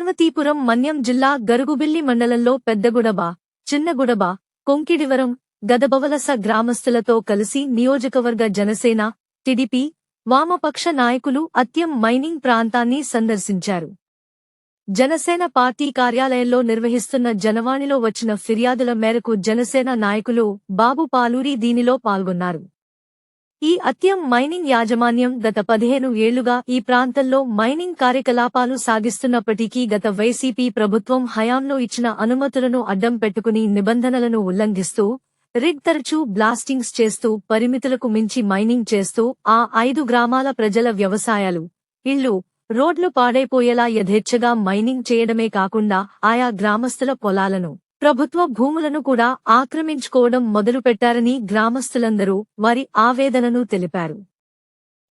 పార్వతీపురం మన్యం జిల్లా గరుగుబిల్లి మండలంలో పెద్దగుడబ, చిన్నగుడబ, కొంకిడివరం, గదబవలస గ్రామస్తులతో కలిసి నియోజకవర్గ జనసేన, టీడీపీ, వామపక్ష నాయకులు అత్యం మైనింగ్ ప్రాంతాన్ని సందర్శించారు. జనసేన పార్టీ కార్యాలయంలో నిర్వహిస్తున్న జనవాణిలో వచ్చిన ఫిర్యాదుల మేరకు జనసేన నాయకులు బాబు పాలూరి దీనిలో పాల్గొన్నారు. ఈ అత్యం మైనింగ్ యాజమాన్యం గత 15 ఏళ్లుగా ఈ ప్రాంతంలో మైనింగ్ కార్యకలాపాలు సాగిస్తున్నప్పటికీ గత వైసీపీ ప్రభుత్వం హయాంలో ఇచ్చిన అనుమతులను అడ్డం పెట్టుకుని నిబంధనలను ఉల్లంఘిస్తూ రిగ్ తరచూ బ్లాస్టింగ్స్ చేస్తూ పరిమితులకు మించి మైనింగ్ చేస్తూ ఆ 5 గ్రామాల ప్రజల వ్యవసాయాలు, ఇళ్లు, రోడ్లు పాడైపోయేలా యథేచ్ఛగా మైనింగ్ చేయడమే కాకుండా ఆయా గ్రామస్తుల పొలాలను, ప్రభుత్వ భూములను కూడా ఆక్రమించుకోవడం మొదలుపెట్టారని గ్రామస్తులందరూ వారి ఆవేదనను తెలిపారు.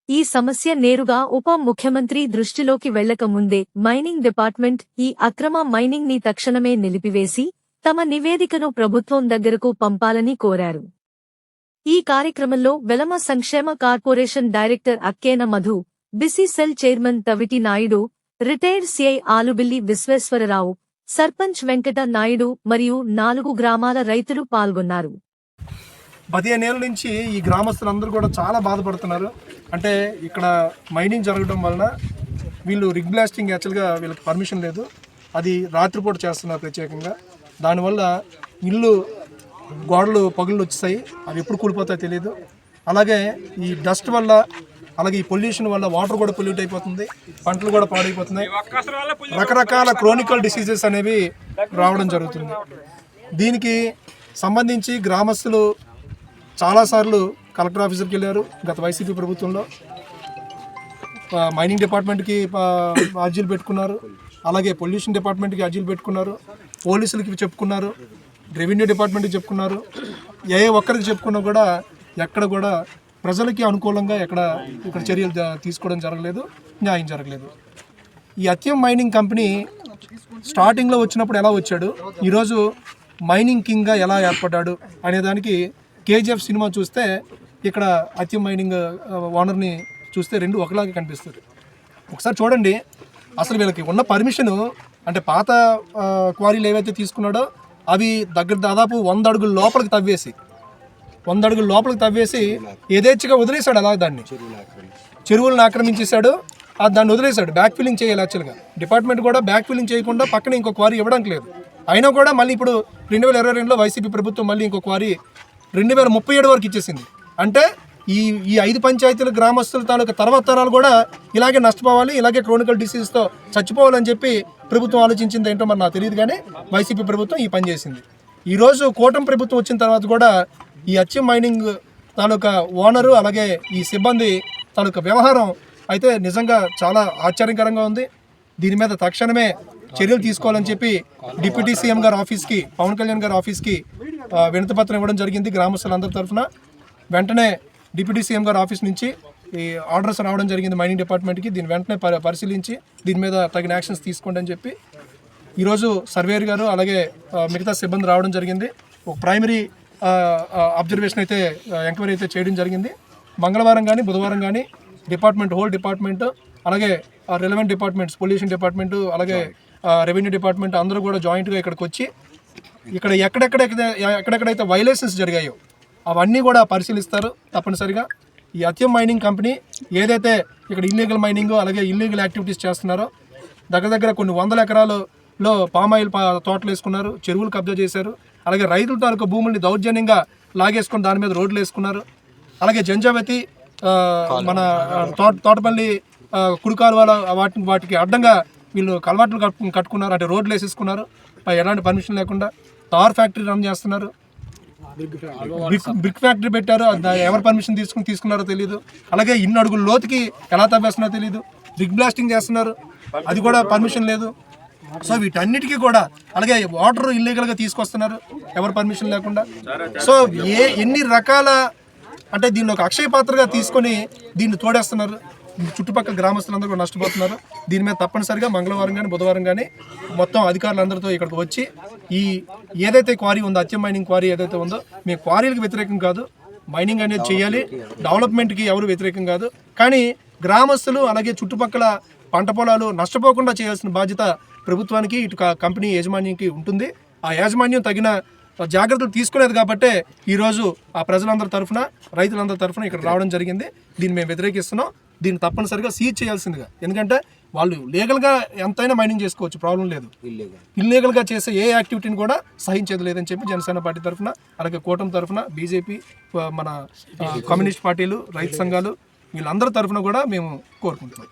ఈ సమస్య నేరుగా ఉప ముఖ్యమంత్రి దృష్టిలోకి వెళ్లకముందే మైనింగ్ డిపార్ట్మెంట్ ఈ అక్రమ మైనింగ్ ని తక్షణమే నిలిపివేసి తమ నివేదికను ప్రభుత్వం దగ్గరకు పంపాలని కోరారు. ఈ కార్యక్రమంలో వెలమ సంక్షేమ corporation director Akkena Madhu, BC cell chairman Taviti Naidu, retired CI Alubilli Visweswararao, sarpanch Venkata Naidu మరియు 4 గ్రామాల రైతులు పాల్గొన్నారు. 15 ఏళ్ల నుంచి ఈ గ్రామస్తులందరూ కూడా చాలా బాధపడుతున్నారు. అంటే ఇక్కడ మైనింగ్ జరగడం వలన వీళ్ళు రిగ్ బ్లాస్టింగ్ యాక్చువల్గా వీళ్ళకి పర్మిషన్ లేదు, అది రాత్రిపూట చేస్తున్నారు ప్రత్యేకంగా. దానివల్ల ఇల్లు గోడలు పగుళ్ళు వచ్చాయి, అవి ఎప్పుడు కూలిపోతాయో తెలియదు. అలాగే ఈ డస్ట్ వల్ల, అలాగే ఈ పొల్యూషన్ వల్ల వాటర్ కూడా పొల్యూట్ అయిపోతుంది, పంటలు కూడా పాడైపోతున్నాయి, రకరకాల క్రోనికల్ డిసీజెస్ అనేవి రావడం జరుగుతుంది. దీనికి సంబంధించి గ్రామస్తులు చాలాసార్లు కలెక్టర్ ఆఫీసర్కి వెళ్ళారు. గత వైసీపీ ప్రభుత్వంలో మైనింగ్ డిపార్ట్మెంట్కి అర్జీలు పెట్టుకున్నారు, అలాగే పొల్యూషన్ డిపార్ట్మెంట్కి అర్జీలు పెట్టుకున్నారు, పోలీసులకి చెప్పుకున్నారు, రెవెన్యూ డిపార్ట్మెంట్కి చెప్పుకున్నారు. ఏ ఒక్కరికి చెప్పుకున్నా కూడా ఎక్కడ కూడా ప్రజలకి అనుకూలంగా ఇక్కడ చర్యలు తీసుకోవడం జరగలేదు, న్యాయం జరగలేదు. ఈ అత్యం మైనింగ్ కంపెనీ స్టార్టింగ్లో వచ్చినప్పుడు ఎలా వచ్చాడు, ఈరోజు మైనింగ్ కింగ్గా ఎలా ఏర్పడ్డాడు అనేదానికి కేజీఎఫ్ సినిమా చూస్తే ఇక్కడ అత్యం మైనింగ్ ఓనర్ని చూస్తే రెండు ఒకలాగే కనిపిస్తుంది. ఒకసారి చూడండి, అసలు వీళ్ళకి ఉన్న పర్మిషను అంటే పాత క్వారీలు ఏవైతే తీసుకున్నాడో అవి దాదాపు 100 అడుగుల లోపలికి తవ్వేసి యథేచ్ఛగా వదిలేశాడు. అలా దాన్ని చెరువులను ఆక్రమించేశాడు, దాన్ని వదిలేశాడు. బ్యాక్ ఫిల్లింగ్ చేయాలి యాక్చువల్గా. డిపార్ట్మెంట్ కూడా బ్యాక్ ఫిల్లింగ్ చేయకుండా పక్కన ఇంకో క్వారీ ఇవ్వడానికి లేదు. అయినా కూడా మళ్ళీ ఇప్పుడు 2022లో వైసీపీ ప్రభుత్వం మళ్ళీ ఇంకో క్వారీ 2037 వరకు ఇచ్చేసింది. అంటే ఈ 5 పంచాయతీల గ్రామస్తుల తాలూకా తర్వాత తరాలు కూడా ఇలాగే నష్టపోవాలి, ఇలాగే క్రోనికల్ డిసీజ్తో చచ్చిపోవాలని చెప్పి ప్రభుత్వం ఆలోచించింది ఏంటో మరి నాకు తెలియదు, కానీ వైసీపీ ప్రభుత్వం ఈ పని చేసింది. ఈరోజు కూటమి ప్రభుత్వం వచ్చిన తర్వాత కూడా ఈ అత్యం మైనింగ్ తాలూకా ఓనరు అలాగే ఈ సిబ్బంది తాలూకా వ్యవహారం అయితే నిజంగా చాలా ఆశ్చర్యకరంగా ఉంది. దీని మీద తక్షణమే చర్యలు తీసుకోవాలని చెప్పి డిప్యూటీ సీఎం గారి ఆఫీస్కి, పవన్ కళ్యాణ్ గారి ఆఫీస్కి వినతిపత్రం ఇవ్వడం జరిగింది గ్రామస్తులందరి తరఫున. వెంటనే డిప్యూటీ సీఎం గారి ఆఫీస్ నుంచి ఈ ఆర్డర్స్ రావడం జరిగింది మైనింగ్ డిపార్ట్మెంట్కి. దీన్ని వెంటనే పరిశీలించి దీని మీద తగిన యాక్షన్స్ తీసుకోండి అని చెప్పి ఈరోజు సర్వేయర్ గారు అలాగే మిగతా సిబ్బంది రావడం జరిగింది. ఒక ప్రైమరీ అబ్జర్వేషన్ అయితే ఎంక్వైరీ అయితే చేయడం జరిగింది. మంగళవారం కానీ బుధవారం కానీ హోల్ డిపార్ట్మెంట్ అలాగే రిలవెంట్ డిపార్ట్మెంట్స్, పొల్యూషన్ డిపార్ట్మెంట్ అలాగే రెవెన్యూ డిపార్ట్మెంట్ అందరూ కూడా జాయింట్గా ఇక్కడికి వచ్చి ఇక్కడ ఎక్కడెక్కడైతే వైలేషన్స్ జరిగాయో అవన్నీ కూడా పరిశీలిస్తారు తప్పనిసరిగా. ఈ అత్యం మైనింగ్ కంపెనీ ఏదైతే ఇక్కడ ఇల్లీగల్ మైనింగ్ అలాగే ఇల్లీగల్ యాక్టివిటీస్ చేస్తున్నారో, దగ్గర కొన్ని 100 ఎకరాలలో పామాయిల్ తోటలు వేసుకున్నారు, చెరువులు కబ్జా చేశారు, అలాగే రైతుల తాలూకు భూముల్ని దౌర్జన్యంగా లాగేసుకొని దాని మీద రోడ్లు వేసుకున్నారు. అలాగే జంజావతి, మన తోటపల్లి కుడికాలువల వాటికి అడ్డంగా వీళ్ళు కలవాట్లు కట్టుకున్నారు, అంటే రోడ్లు వేసేసుకున్నారు ఎలాంటి పర్మిషన్ లేకుండా. టార్ ఫ్యాక్టరీ రన్ చేస్తున్నారు, బ్రిక్ ఫ్యాక్టరీ పెట్టారు, ఎవరు పర్మిషన్ తీసుకున్నారో తెలియదు. అలాగే 2 అడుగుల లోతుకి ఎలా తవ్వేస్తున్నారో తెలియదు. రిగ్ బ్లాస్టింగ్ చేస్తున్నారు, అది కూడా పర్మిషన్ లేదు. సో వీటన్నిటికీ కూడా అలాగే వాటర్ ఇల్లీగల్గా తీసుకొస్తున్నారు ఎవరు పర్మిషన్ లేకుండా. సో ఎన్ని రకాల అంటే దీన్ని ఒక అక్షయ పాత్రగా తీసుకొని దీన్ని తోడేస్తున్నారు. చుట్టుపక్కల గ్రామస్తులందరూ కూడా నష్టపోతున్నారు. దీని మీద తప్పనిసరిగా మంగళవారం కానీ బుధవారం కానీ మొత్తం అధికారులందరితో ఇక్కడికి వచ్చి ఈ ఏదైతే క్వారీ ఉందో, అత్యం మైనింగ్ క్వారీ ఏదైతే ఉందో, మేము క్వారీలకు వ్యతిరేకం కాదు, మైనింగ్ అనేది చేయాలి, డెవలప్మెంట్కి ఎవరు వ్యతిరేకం కాదు, కానీ గ్రామస్తులు అలాగే చుట్టుపక్కల పంట పొలాలు నష్టపోకుండా చేయాల్సిన బాధ్యత ప్రభుత్వానికి ఇటు కంపెనీ యాజమాన్యానికి ఉంటుంది. ఆ యాజమాన్యం తగిన జాగ్రత్తలు తీసుకునేది కాబట్టే ఈరోజు ఆ ప్రజలందరి తరఫున రైతులందరి తరఫున ఇక్కడ రావడం జరిగింది. దీన్ని మేము వ్యతిరేకిస్తున్నాం. దీన్ని తప్పనిసరిగా సీజ్ చేయాల్సిందిగా, ఎందుకంటే వాళ్ళు లీగల్గా ఎంతైనా మైనింగ్ చేసుకోవచ్చు, ప్రాబ్లం లేదు. ఇల్లీగల్గా చేసే ఏ యాక్టివిటీని కూడా సహించేది లేదని చెప్పి జనసేన పార్టీ తరఫున, అలాగే కూటమి తరఫున, బీజేపీ, మన కమ్యూనిస్ట్ పార్టీలు, రైతు సంఘాలు వీళ్ళందరి తరఫున కూడా మేము కోరుకుంటున్నాం.